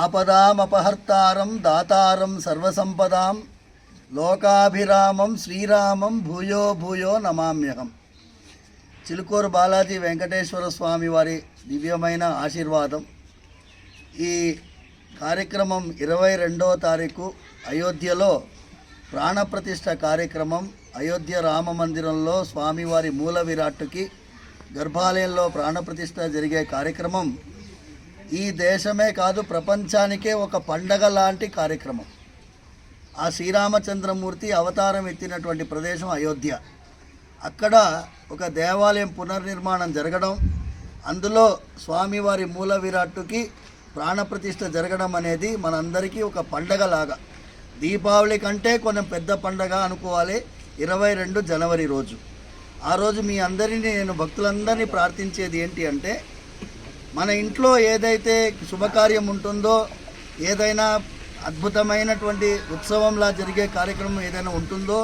ఆపదామపహర్తారం దాతారం సర్వసంపదాం లోకాభిరామం శ్రీరామం భూయో భూయో నమామ్యహం. చిలుకూరు బాలాజీ వెంకటేశ్వర స్వామి వారి దివ్యమైన ఆశీర్వాదం. ఈ కార్యక్రమం 22వ తారీఖు అయోధ్యలో ప్రాణప్రతిష్ఠ కార్యక్రమం. అయోధ్య రామ మందిరంలో స్వామివారి మూల విరాట్టుకి గర్భాలయంలో ప్రాణప్రతిష్ఠ జరిగే కార్యక్రమం ఈ దేశమే కాదు ప్రపంచానికే ఒక పండగ లాంటి కార్యక్రమం. ఆ శ్రీరామచంద్రమూర్తి అవతారం ఎత్తినటువంటి ప్రదేశం అయోధ్య. అక్కడ ఒక దేవాలయం పునర్నిర్మాణం జరగడం, అందులో స్వామివారి మూల విరాట్టుకి ప్రాణప్రతిష్ఠ జరగడం అనేది మనందరికీ ఒక పండగలాగా, దీపావళి కంటే కొంచెం పెద్ద పండగ అనుకోవాలి. 22 జనవరి రోజు. ఆ రోజు మీ అందరినీ నేను భక్తులందరినీ ప్రార్థించేది ఏంటి అంటే, మన ఇంట్లో ఏదైతే శుభకార్యం ఉంటుందో, ఏదైనా అద్భుతమైనటువంటి ఉత్సవంలా జరిగే కార్యక్రమం ఏదైనా ఉంటుందో,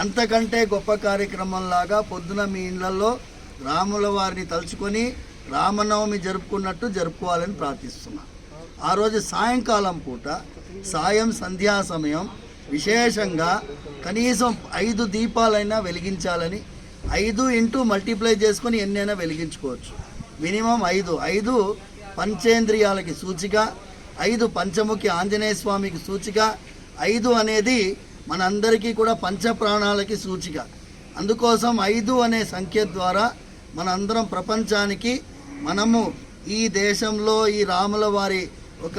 అంతకంటే గొప్ప కార్యక్రమంలాగా పొద్దున మీ ఇళ్లలో రాముల వారిని తలుచుకొని రామనవమి జరుపుకున్నట్టు జరుపుకోవాలని ప్రార్థిస్తున్నాను. ఆ రోజు సాయంకాలం పూట సాయం సంధ్యా సమయం విశేషంగా కనీసం 5 దీపాలైనా వెలిగించాలని, 5 ఇంటూ మల్టిప్లై చేసుకొని ఎన్నైనా వెలిగించుకోవచ్చు. మినిమం 5 పంచేంద్రియాలకి సూచిక, 5 పంచముఖి ఆంజనేయ స్వామికి సూచిక, 5 అనేది మనందరికీ కూడా పంచప్రాణాలకి సూచిక. అందుకోసం 5 అనే సంఖ్య ద్వారా మనందరం ప్రపంచానికి మనము ఈ దేశంలో ఈ రాముల వారి ఒక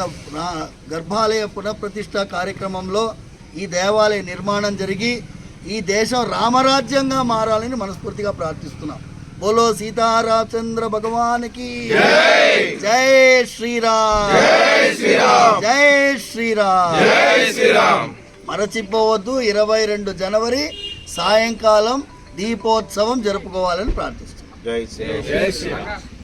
గర్భాలయ పునఃప్రతిష్ఠ కార్యక్రమంలో ఈ దేవాలయ నిర్మాణం జరిగి ఈ దేశం రామరాజ్యంగా మారాలని మనస్ఫూర్తిగా ప్రార్థిస్తున్నాం. బోలో సీతారామచంద్ర భగవానికి జై శ్రీరామ్, జై శ్రీరామ్. మరచిపోవద్దు, 22 జనవరి సాయంకాలం దీపోత్సవం జరుపుకోవాలని ప్రార్థిస్తున్నాం. జై శ్రీరామ్.